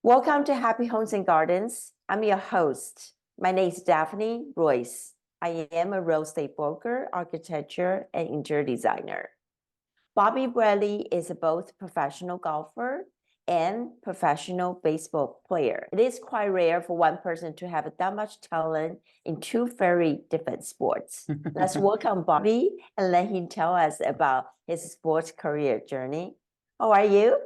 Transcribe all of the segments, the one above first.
Welcome to Happy Homes and Gardens. I'm your host. My name is Daphne Royce. I am a real estate broker, architecture, and interior designer. Bobby Bradley is a both professional golfer and professional baseball player. It is quite rare for one person to have that much talent in two very different sports. Let's welcome Bobby and let him tell us about his sports career journey. How are you?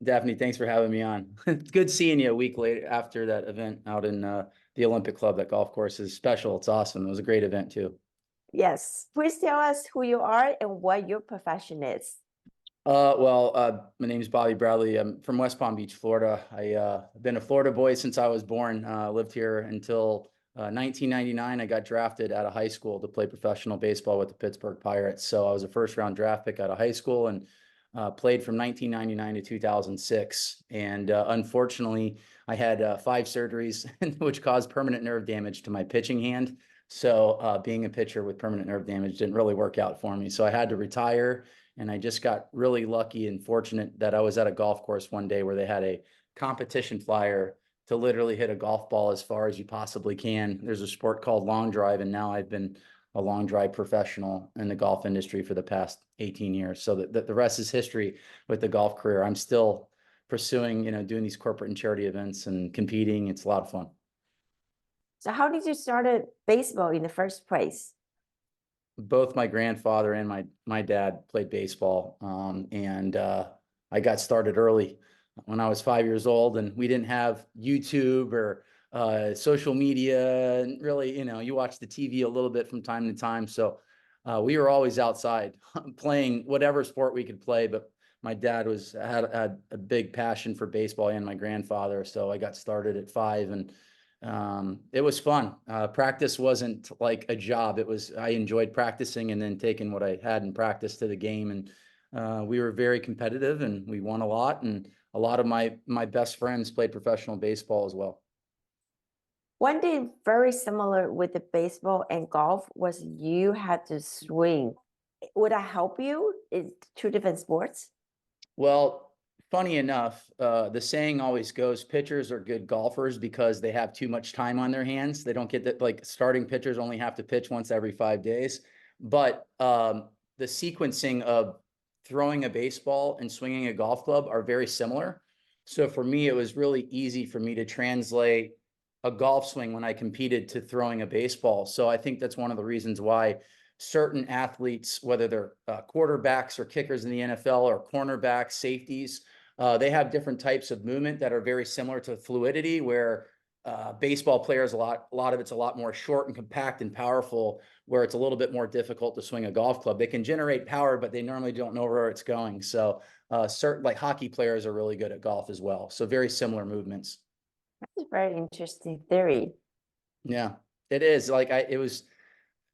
Daphne, thanks for having me on. It's good seeing you a week later after that event out in the Olympic Club. That golf course is special. It's awesome. It was a great event too. Yes. Please tell us who you are and what your profession is. My name is Bobby Bradley. I'm from West Palm Beach, Florida. I've been a Florida boy since I was born. Lived here until 1999. I got drafted out of high school to play professional baseball with the Pittsburgh Pirates. So I was a first round draft pick out of high school and played from 1999 to 2006. And unfortunately, I had 5 surgeries, which caused permanent nerve damage to my pitching hand. So being a pitcher with permanent nerve damage didn't really work out for me. So I had to retire. And I just got really lucky and fortunate that I was at a golf course one day where they had a competition flyer to literally hit a golf ball as far as you possibly can. There's a sport called long drive, and now I've been a long drive professional in the golf industry for the past 18 years. So the rest is history with the golf career. I'm still pursuing, doing these corporate and charity events and competing. It's a lot of fun. So how did you start baseball in the first place? Both my grandfather and my dad played baseball, and I got started early when I was 5 years old, and we didn't have YouTube or social media, and really, you watch the TV a little bit from time to time. So we were always outside playing whatever sport we could play. But my dad had a big passion for baseball, and my grandfather. So I got started at 5, and it was fun. Practice wasn't like a job. I enjoyed practicing and then taking what I had in practice to the game. And we were very competitive and we won a lot. And a lot of my best friends played professional baseball as well. One thing very similar with the baseball and golf was you had to swing. Would that help you? It's two different sports. Well, funny enough, the saying always goes, pitchers are good golfers because they have too much time on their hands. They don't get that, like starting pitchers only have to pitch once every 5 days. But the sequencing of throwing a baseball and swinging a golf club are very similar. So for me, it was really easy for me to translate a golf swing when I competed to throwing a baseball. So I think that's one of the reasons why certain athletes, whether they're quarterbacks or kickers in the NFL or cornerbacks, safeties, they have different types of movement that are very similar to fluidity, where baseball players, a lot of it's a lot more short and compact and powerful, where it's a little bit more difficult to swing a golf club. They can generate power, but they normally don't know where it's going. So certain like hockey players are really good at golf as well. So very similar movements. That's a very interesting theory. Yeah, it is. It was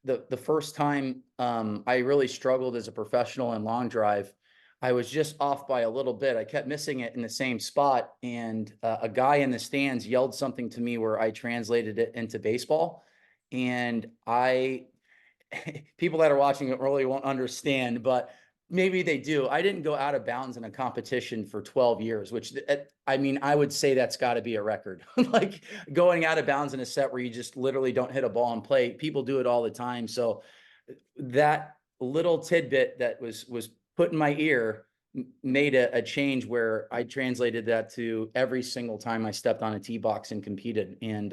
the first time I really struggled as a professional in long drive. I was just off by a little bit. I kept missing it in the same spot, and a guy in the stands yelled something to me where I translated it into baseball. And people that are watching it really won't understand, but maybe they do. I didn't go out of bounds in a competition for 12 years, which I mean, I would say that's got to be a record. Like going out of bounds in a set where you just literally don't hit a ball and play. People do it all the time. So that little tidbit that was put in my ear made a change where I translated that to every single time I stepped on a tee box and competed, and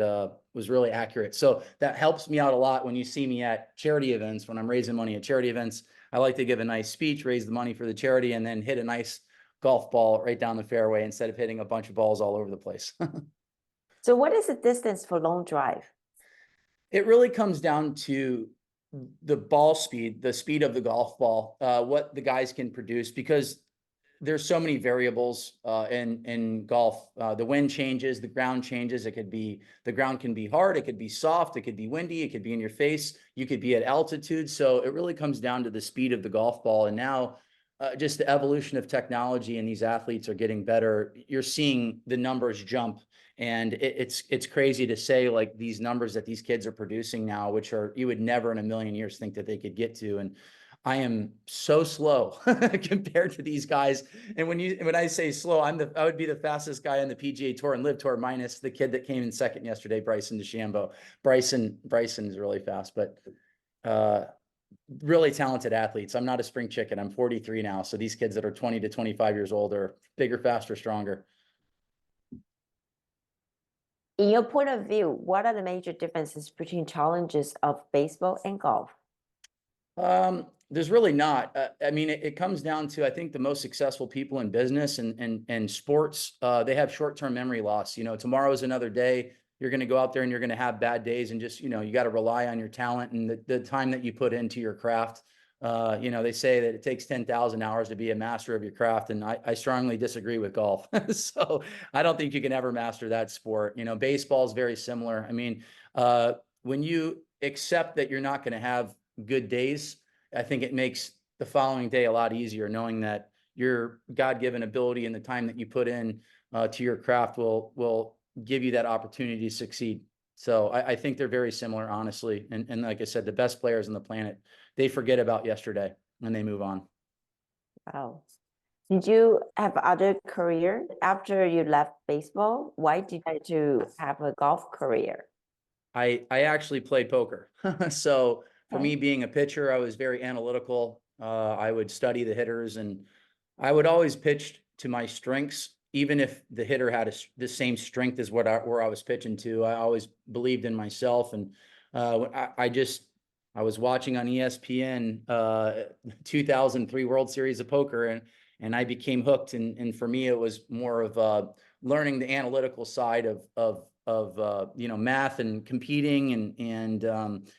was really accurate. So that helps me out a lot when you see me at charity events. When I'm raising money at charity events, I like to give a nice speech, raise the money for the charity, and then hit a nice golf ball right down the fairway instead of hitting a bunch of balls all over the place. So what is the distance for long drive? It really comes down to the ball speed, the speed of the golf ball, what the guys can produce, because there's so many variables in golf. The wind changes, the ground changes. The ground can be hard, it could be soft, it could be windy, it could be in your face, you could be at altitude. So it really comes down to the speed of the golf ball. And now just the evolution of technology, and these athletes are getting better. You're seeing the numbers jump, and it's crazy to say, like, these numbers that these kids are producing now, which are, you would never in a million years think that they could get to. And I am so slow compared to these guys. And when I say slow, I would be the fastest guy on the PGA Tour and Live Tour, minus the kid that came in second yesterday, Bryson DeChambeau. Bryson is really fast, but really talented athletes. I'm not a spring chicken. I'm 43 now. So these kids that are 20 to 25 years old are bigger, faster, stronger. In your point of view, what are the major differences between challenges of baseball and golf? There's really not. I mean, it comes down to, I think the most successful people in business and sports, they have short-term memory loss. You know, tomorrow's another day. You're going to go out there and you're going to have bad days, and just, you know, you got to rely on your talent and the time that you put into your craft. You know, they say that it takes 10,000 hours to be a master of your craft. And I strongly disagree with golf. So I don't think you can ever master that sport. You know, baseball is very similar. I mean, when you accept that you're not going to have good days, I think it makes the following day a lot easier, knowing that your God-given ability and the time that you put in to your craft will give you that opportunity to succeed. So I think they're very similar, honestly. And like I said, the best players on the planet, they forget about yesterday and they move on. Wow. Did you have other career after you left baseball? Why did you have a golf career? I actually played poker. So for Okay. me, being a pitcher, I was very analytical. I would study the hitters, and I would always pitch to my strengths, even if the hitter had the same strength as where I was pitching to. I always believed in myself, and I was watching on ESPN 2003 World Series of Poker, and I became hooked. And for me, it was more of learning the analytical side of you know, math and competing, and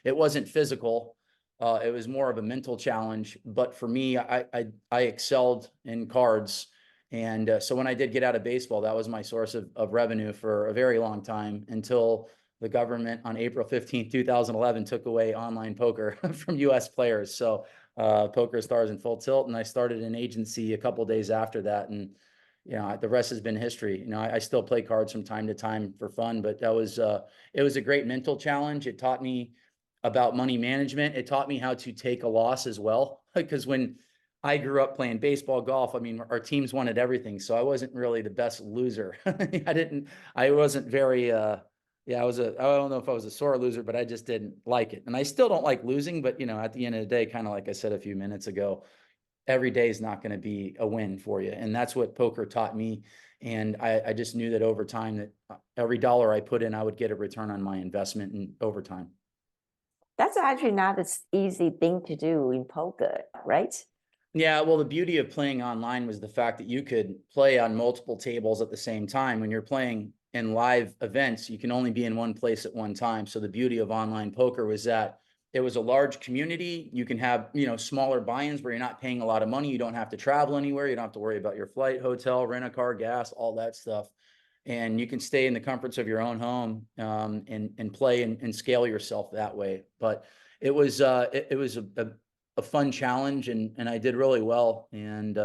it wasn't physical. It was more of a mental challenge. But for me, I excelled in cards. And so when I did get out of baseball, that was my source of revenue for a very long time, until the government on April 15th, 2011 took away online poker from US players. So Poker Stars in full tilt. And I started an agency a couple of days after that. And you know, the rest has been history. You know, I still play cards from time to time for fun, but that was it was a great mental challenge. It taught me about money management. It taught me how to take a loss as well. Because when I grew up playing baseball, golf, I mean, our teams wanted everything. So I wasn't really the best loser. I wasn't very, yeah, I don't know if I was a sore loser, but I just didn't like it. And I still don't like losing, but you know, at the end of the day, kind of like I said a few minutes ago, every day is not going to be a win for you. And that's what poker taught me. And I just knew that over time, that every dollar I put in, I would get a return on my investment and over time. That's actually not an easy thing to do in poker, right? Yeah, well, the beauty of playing online was the fact that you could play on multiple tables at the same time. When you're playing in live events, you can only be in one place at one time. So the beauty of online poker was that it was a large community. You can have, you know, smaller buy-ins where you're not paying a lot of money. You don't have to travel anywhere. You don't have to worry about your flight, hotel, rent a car, gas, all that stuff. And you can stay in the comforts of your own home and play and scale yourself that way. But it was a fun challenge, and I did really well. And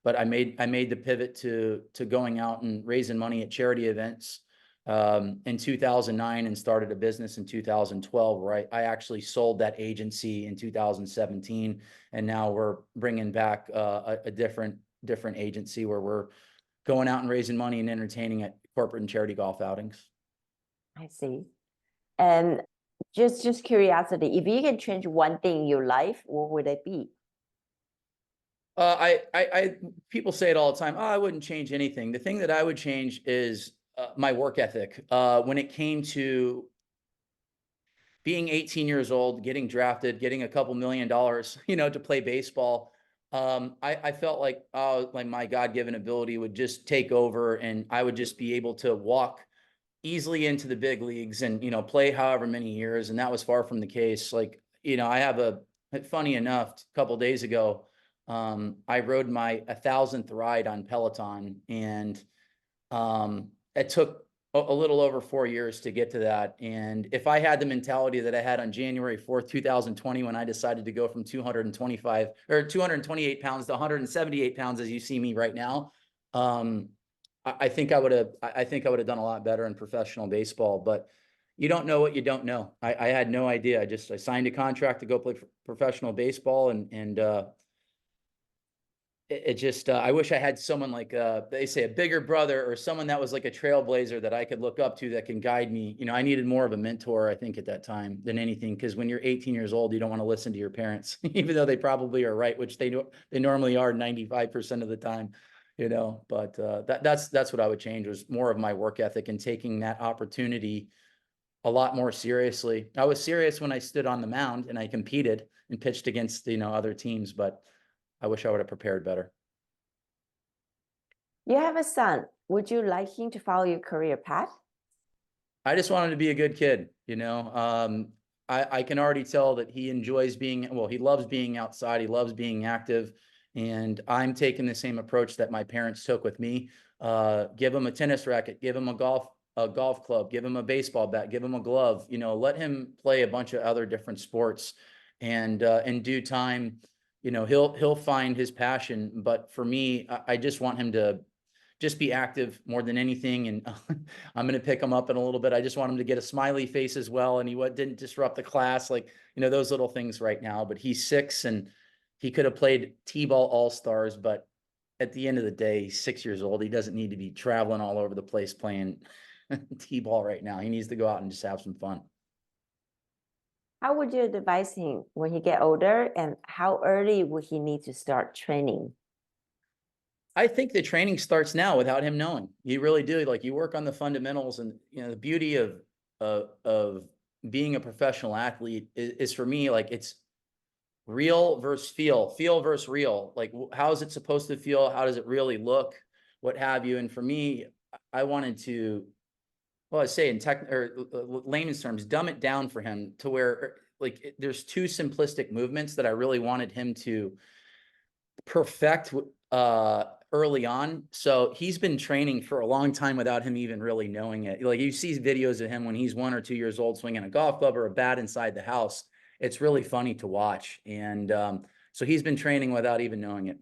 but I made the pivot to going out and raising money at charity events in 2009, and started a business in 2012, where I actually sold that agency in 2017, and now we're bringing back a different agency where we're going out and raising money and entertaining at corporate and charity golf outings. I see. And just curiosity, if you can change one thing in your life, what would it be? People say it all the time. Oh, I wouldn't change anything. The thing that I would change is my work ethic. When it came to being 18 years old, getting drafted, getting a couple $1 million, you know, to play baseball, I felt like, oh, like my God-given ability would just take over, and I would just be able to walk easily into the big leagues and, you know, play however many years. And that was far from the case. Like, you know, I have funny enough, a couple of days ago, I rode my 1,000th ride on Peloton, and it took a little over 4 years to get to that. And if I had the mentality that I had on January 4th, 2020, when I decided to go from 225 or 228 pounds to 178 pounds, as you see me right now, I think I would have done a lot better in professional baseball. But you don't know what you don't know. I had no idea. I signed a contract to go play professional baseball, and it just, I wish I had someone like, they say a bigger brother, or someone that was like a trailblazer that I could look up to that can guide me. You know, I needed more of a mentor, I think, at that time than anything, because when you're 18 years old, you don't want to listen to your parents, even though they probably are right, which they normally are 95% of the time, you know. But that's what I would change, was more of my work ethic and taking that opportunity a lot more seriously. I was serious when I stood on the mound and I competed and pitched against, you know, other teams, but I wish I would have prepared better. You have a son. Would you like him to follow your career path? I just want him to be a good kid, you know. I can already tell that he enjoys being, well, he loves being outside. He loves being active. And I'm taking the same approach that my parents took with me. Give him a tennis racket, give him a golf club, give him a baseball bat, give him a glove, you know, let him play a bunch of other different sports. And in due time, you know, he'll find his passion. But for me, I just want him to just be active more than anything. And I'm going to pick him up in a little bit. I just want him to get a smiley face as well. And he didn't disrupt the class, like, you know, those little things right now. But he's 6 and he could have played T-ball all-stars, but at the end of the day, he's 6 years old. He doesn't need to be traveling all over the place playing T-ball right now. He needs to go out and just have some fun. How would you advise him when he get older, and how early would he need to start training? I think the training starts now without him knowing. You really do. Like, you work on the fundamentals, and you know, the beauty of being a professional athlete is for me, like, it's real versus feel versus real. Like, how is it supposed to feel? How does it really look? What have you? And for me, I wanted to, well, I say in layman's terms, dumb it down for him to where, like, there's two simplistic movements that I really wanted him to perfect early on. So he's been training for a long time without him even really knowing it. Like, you see videos of him when he's 1 or 2 years old swinging a golf club or a bat inside the house. It's really funny to watch. And so he's been training without even knowing it.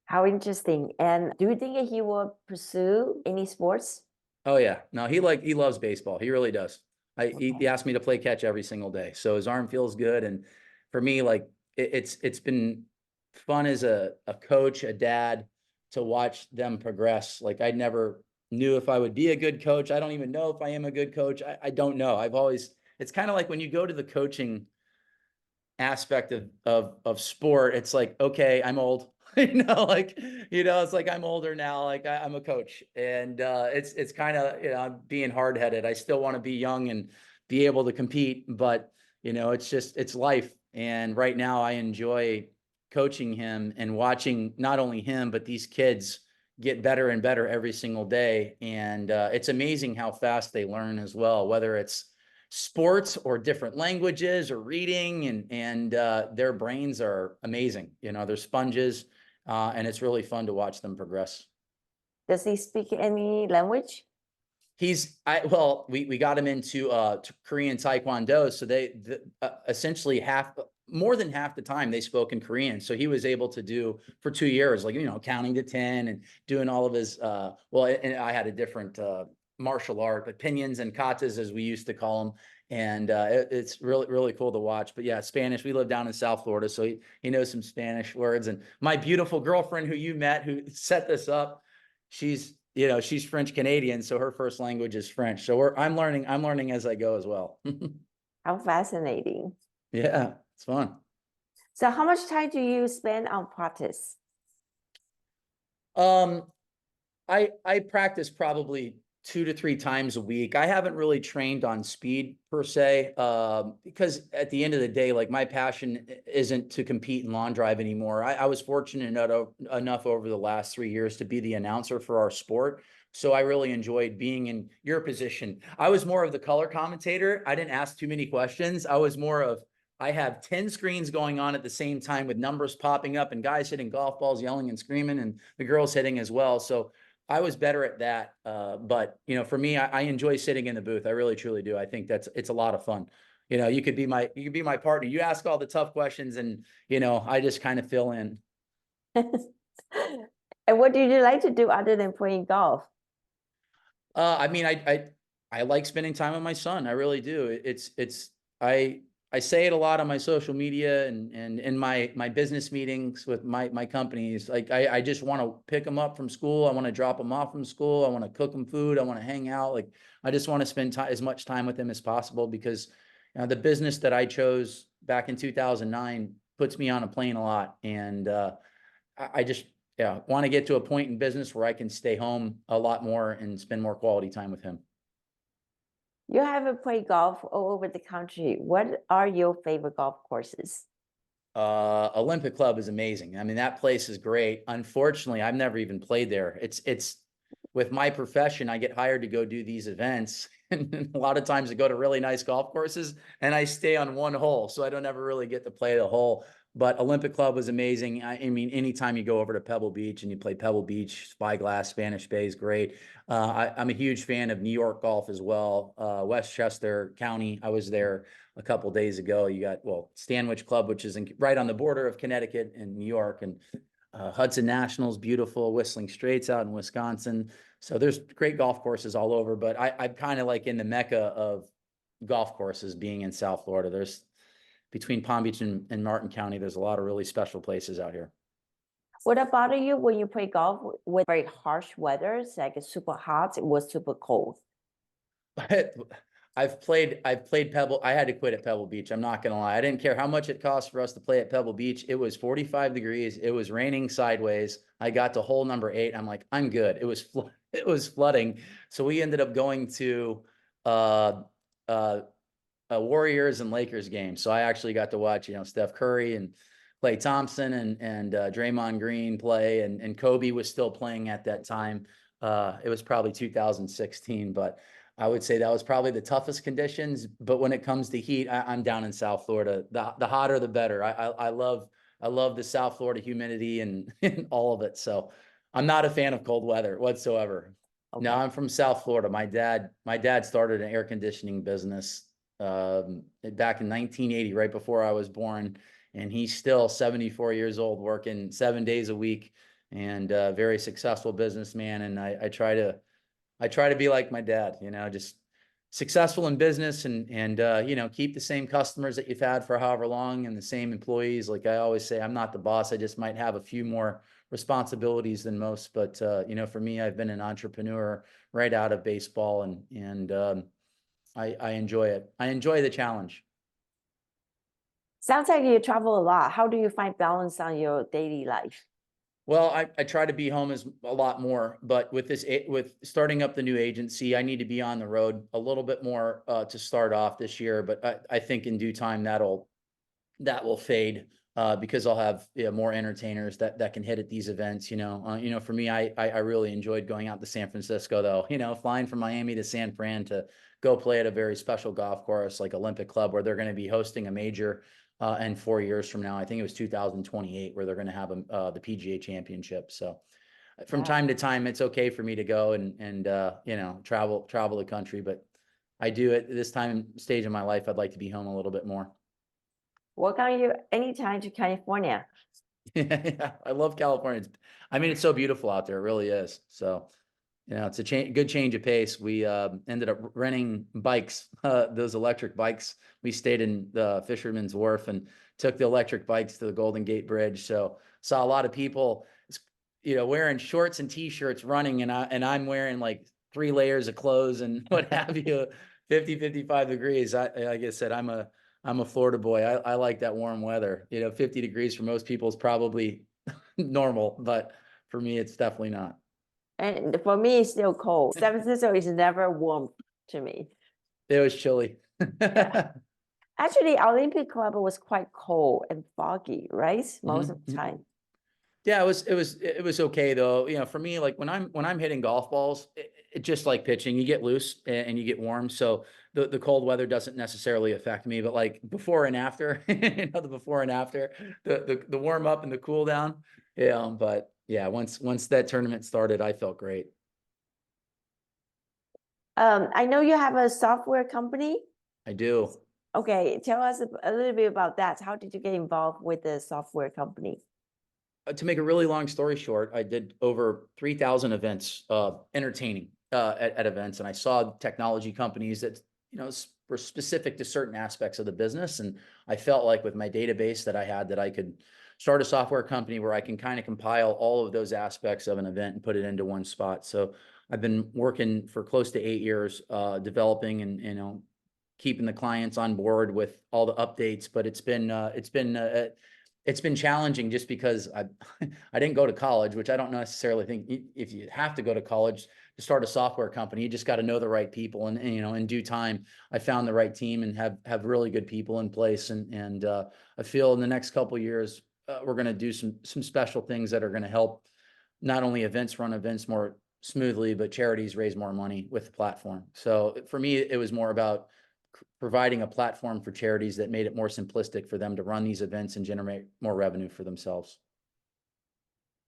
How interesting. And do you think he will pursue any sports? Oh yeah, no, he loves baseball. He really does. He Okay. asked me to play catch every single day, so his arm feels good. And for me, like, it's been fun as a coach, a dad, to watch them progress. Like, I never knew if I would be a good coach. I don't even know if I am a good coach. I don't know. It's kind of like when you go to the coaching aspect of sport, it's like, okay, I'm old. You know, like, you know, it's like, I'm older now, like, I'm a coach. And it's kind of, you know, I'm being hard-headed. I still want to be young and be able to compete, but you know, it's life. And right now I enjoy coaching him and watching not only him, but these kids get better and better every single day. And it's amazing how fast they learn as well, whether it's sports or different languages or reading, and their brains are amazing. You know, they're sponges, and it's really fun to watch them progress. Does he speak any language? Well, we got him into Korean Taekwondo, so essentially more than half the time they spoke in Korean. So he was able to do for 2 years, like, you know, counting to 10 and doing all of his well, and I had a different martial art, opinions and katas, as we used to call them. And it's really, really cool to watch. But yeah, Spanish, we live down in South Florida, so he knows some Spanish words. And my beautiful girlfriend who you met, who set this up, she's French Canadian, so her first language is French. So I'm learning as I go as well. How fascinating. Yeah, it's fun. So how much time do you spend on practice? I practice probably 2 to 3 times a week. I haven't really trained on speed per se, because at the end of the day, like, my passion isn't to compete in lawn drive anymore. I was fortunate enough over the last 3 years to be the announcer for our sport. So I really enjoyed being in your position. I was more of the color commentator. I didn't ask too many questions. I have 10 screens going on at the same time with numbers popping up and guys hitting golf balls, yelling and screaming, and the girls hitting as well. So I was better at that. But you know, for me, I enjoy sitting in the booth. I really, truly do. I think it's a lot of fun. You know, you could be my partner. You ask all the tough questions, and you know, I just kind of fill in. And what do you like to do other than playing golf? I mean, I like spending time with my son. I really do. I say it a lot on my social media and in my business meetings with my companies. Like I just want to pick them up from school. I want to drop them off from school. I want to cook them food. I want to hang out. Like I just want to spend as much time with them as possible because the business that I chose back in 2009 puts me on a plane a lot. And I just want to get to a point in business where I can stay home a lot more and spend more quality time with him. You have played golf all over the country. What are your favorite golf courses? Olympic Club is amazing. I mean, that place is great. Unfortunately, I've never even played there. It's with my profession, I get hired to go do these events. And a lot of times I go to really nice golf courses and I stay on one hole. So I don't ever really get to play the hole. But Olympic Club was amazing. I mean, anytime you go over to Pebble Beach and you play Pebble Beach, Spyglass, Spanish Bay is great. I'm a huge fan of New York golf as well. Westchester County, I was there a couple days ago. You got, well, Stanwich Club, which is right on the border of Connecticut and New York, and Hudson National's beautiful, Whistling Straits out in Wisconsin. So there's great golf courses all over, but I'm kind of like in the mecca of golf courses being in South Florida. There's between Palm Beach and Martin County, there's a lot of really special places out here. What about you when you play golf with very harsh weather, it's like it's super hot, it was super cold? I've played Pebble. I had to quit at Pebble Beach. I'm not gonna lie. I didn't care how much it cost for us to play at Pebble Beach. It was 45 degrees. It was raining sideways. I got to hole number 8. I'm like, I'm good. It was flooding. So we ended up going to a Warriors and Lakers game. So I actually got to watch, Steph Curry and Klay Thompson and Draymond Green play, and Kobe was still playing at that time. It was probably 2016, but I would say that was probably the toughest conditions. But when it comes to heat, I'm down in South Florida. The hotter, the better. I love the South Florida humidity and all of it. So I'm not a fan of cold weather whatsoever. Okay. No, I'm from South Florida. My dad started an air conditioning business back in 1980, right before I was born, and he's still 74 years old, working 7 days a week, and very successful businessman. And I try to be like my dad, just successful in business and keep the same customers that you've had for however long and the same employees. Like I always say, I'm not the boss. I just might have a few more responsibilities than most. But for me, I've been an entrepreneur right out of baseball, and I enjoy it. I enjoy the challenge. Sounds like you travel a lot. How do you find balance on your daily life? Well, I try to be home a lot more, but with starting up the new agency, I need to be on the road a little bit more to start off this year. But I think in due time that will fade because I'll have more entertainers that can hit at these events. For me, I really enjoyed going out to San Francisco though. Flying from Miami to San Fran to go play at a very special golf course like Olympic Club, where they're going to be hosting a major. And 4 years from now, I think it was 2028, where they're going to have the PGA Championship. So from time to time, it's okay for me to go and travel the country, but I do at this stage in my life, I'd like to be home a little bit more. Welcome you anytime to California. Yeah, I love California. It's so beautiful out there. It really is. So, it's a good change of pace. We ended up renting bikes, those electric bikes. We stayed in the Fisherman's Wharf and took the electric bikes to the Golden Gate Bridge. So saw a lot of people, wearing shorts and t-shirts running, and I'm wearing like 3 layers of clothes and what have you. 50, 55 degrees. Like I said, I'm a Florida boy. I like that warm weather. 50 degrees for most people is probably normal, but for me, it's definitely not. And for me, it's still cold. San Francisco is never warm to me. It was chilly. Actually, Olympic Club was quite cold and foggy, right? Most of the time. Yeah, it was okay though. For me, like when I'm hitting golf balls, it just like pitching, you get loose and you get warm. So the cold weather doesn't necessarily affect me, but like before and after, the before and after, the warm up and the cool down. Yeah, but yeah, once that tournament started, I felt great. I know you have a software company. I do. Okay, tell us a little bit about that. How did you get involved with the software company? To make a really long story short, I did over 3,000 events, entertaining. at events, and I saw technology companies that, were specific to certain aspects of the business. And I felt like with my database that I had, that I could start a software company where I can kind of compile all of those aspects of an event and put it into one spot. So I've been working for close to 8 years, developing and, keeping the clients on board with all the updates. But it's been challenging just because I didn't go to college, which I don't necessarily think if you have to go to college to start a software company, you just got to know the right people. And in due time, I found the right team and have really good people in place. And I feel in the next couple of years, we're going to do some special things that are going to help not only run events more smoothly, but charities raise more money with the platform. So for me, it was more about providing a platform for charities that made it more simplistic for them to run these events and generate more revenue for themselves.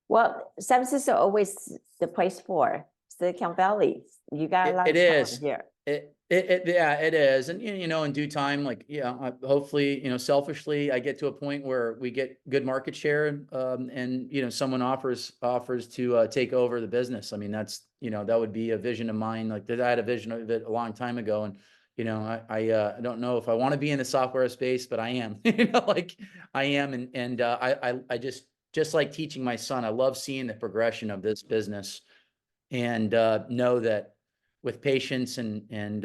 Well, San Francisco always the place for Silicon Valley. You got a lot It of talent is. here. Yeah, it is. And, in due time, like, hopefully, selfishly, I get to a point where we get good market share, and, someone offers to take over the business. I mean, that's, that would be a vision of mine. Like I had a vision of it a long time ago. And, I don't know if I want to be in the software space, but I am, like I am. And I just like teaching my son, I love seeing the progression of this business, and know that with patience and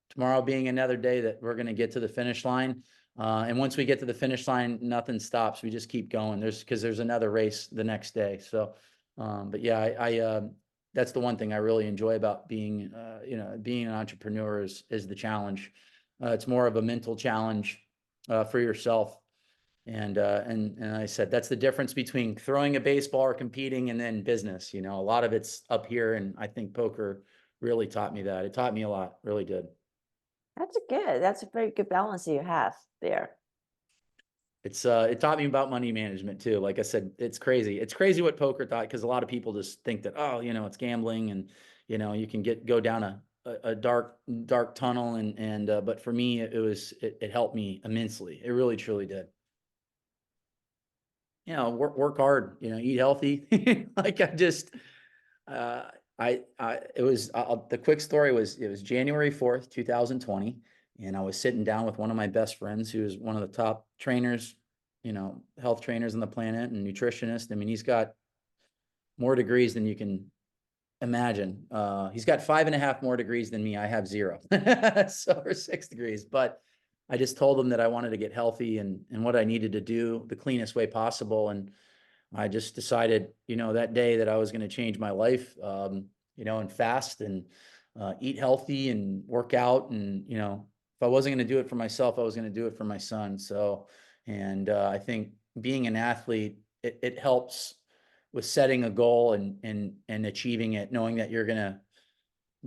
tomorrow being another day, that we're going to get to the finish line. And once we get to the finish line, nothing stops. We just keep going. Because there's another race the next day. So, but yeah, I that's the one thing I really enjoy about being an entrepreneur is the challenge. It's more of a mental challenge for yourself. And I said, that's the difference between throwing a baseball or competing and then business. A lot of it's up here. And I think poker really taught me that. It taught me a lot, really did. That's good. That's a very good balance you have there. It taught me about money management too. Like I said, it's crazy. It's crazy what poker taught, because a lot of people just think that, oh, it's gambling, and, you can go down a dark tunnel. But for me, it helped me immensely. It really, truly did. Work hard, eat healthy. Like it was, the quick story was, it was January 4th, 2020. And I was sitting down with one of my best friends, who is one of the top trainers, health trainers on the planet and nutritionist. I mean, he's got more degrees than you can imagine. He's got 5.5 more degrees than me. I have 0. So, or 6 degrees, but I just told him that I wanted to get healthy and what I needed to do the cleanest way possible. And I just decided, that day that I was going to change my life, and fast and eat healthy and work out. And, if I wasn't going to do it for myself, I was going to do it for my son. So, and I think being an athlete, it helps with setting a goal and achieving it, knowing that you're going to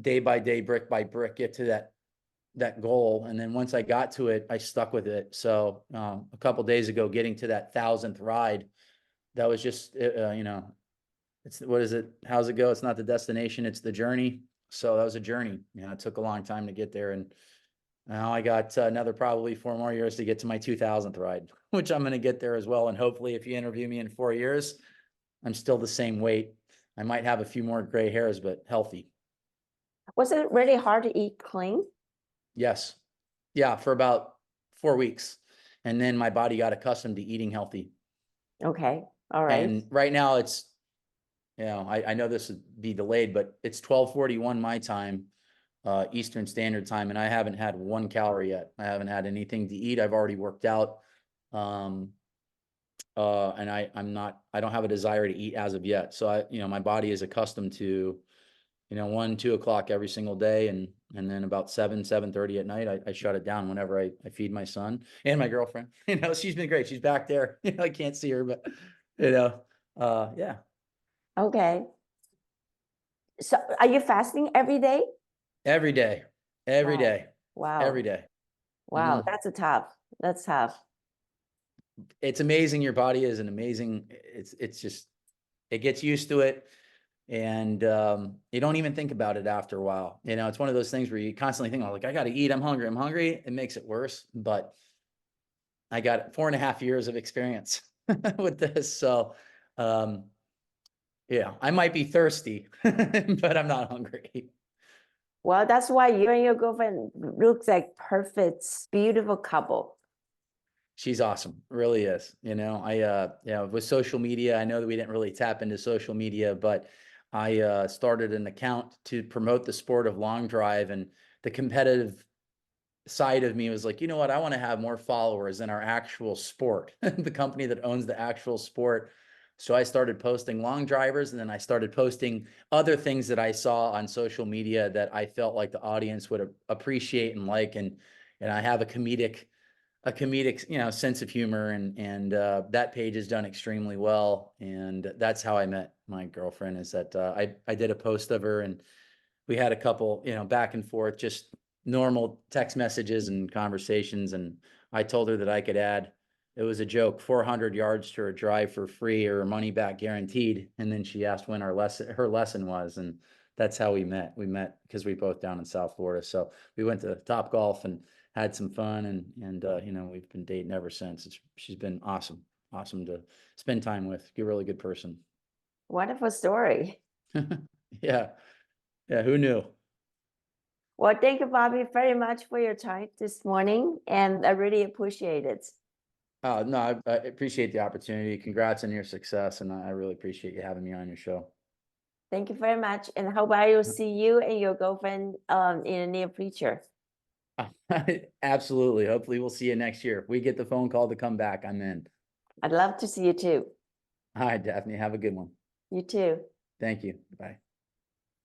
day by day, brick by brick, get to that goal. And then once I got to it, I stuck with it. So a couple days ago, getting to that 1,000th ride, that was just, it's, what is it? How's it go? It's not the destination, it's the journey. So that was a journey. It took a long time to get there. And now I got another probably 4 more years to get to my 2,000th ride, which I'm going to get there as well. And hopefully if you interview me in 4 years, I'm still the same weight. I might have a few more gray hairs, but healthy. Was it really hard to eat clean? Yes. Yeah, for about 4 weeks. And then my body got accustomed to eating healthy. Okay. All right. And right now it's, I know this would be delayed, but it's 12:41 my time, Eastern Standard Time, and I haven't had 1 calorie yet. I haven't had anything to eat. I've already worked out. And I don't have a desire to eat as of yet. So my body is accustomed to, 1, 2 o'clock every single day. And then about 7:30 at night, I shut it down whenever I feed my son and my girlfriend. She's been great. She's back there. I can't see her, but yeah. Okay. So are you fasting every day? Every day. Every Wow. day. Wow. Every day. Wow. That's tough. It's amazing. Your body is it's just, it gets used to it. And you don't even think about it after a while. It's one of those things where you constantly think, oh, like, I got to eat. I'm hungry. It makes it worse. But I got 4.5 years of experience with this. So Yeah, I might be thirsty, but I'm not hungry. Well, that's why you and your girlfriend looks like perfect, beautiful couple. She's awesome, really is. With social media, I know that we didn't really tap into social media, but I started an account to promote the sport of long drive, and the competitive side of me was like, you know what, I want to have more followers in our actual sport, the company that owns the actual sport. So I started posting long drivers, and then I started posting other things that I saw on social media that I felt like the audience would appreciate and like, and I have a comedic sense of humor, and that page has done extremely well. And that's how I met my girlfriend, is that I did a post of her, and we had a couple back and forth, just normal text messages and conversations, and I told her that I could add, it was a joke, 400 yards to her drive for free or money back guaranteed. And then she asked when her lesson was, and that's how we met. We met because we both down in South Florida, so we went to Top Golf and had some fun, and we've been dating ever since. She's been awesome to spend time with. You're a really good person. Wonderful story. Yeah, yeah. Who knew? Well, thank you, Bobby, very much for your time this morning, and I really appreciate it. No, I appreciate the opportunity. Congrats on your success, and I really appreciate you having me on your show. Thank you very much, and hope I will see you and your girlfriend in the near future. Absolutely. Hopefully we'll see you next year. If we get the phone call to come back, I'm in. I'd love to see you too. All right, Daphne, have a good one. You too. Thank you. Bye.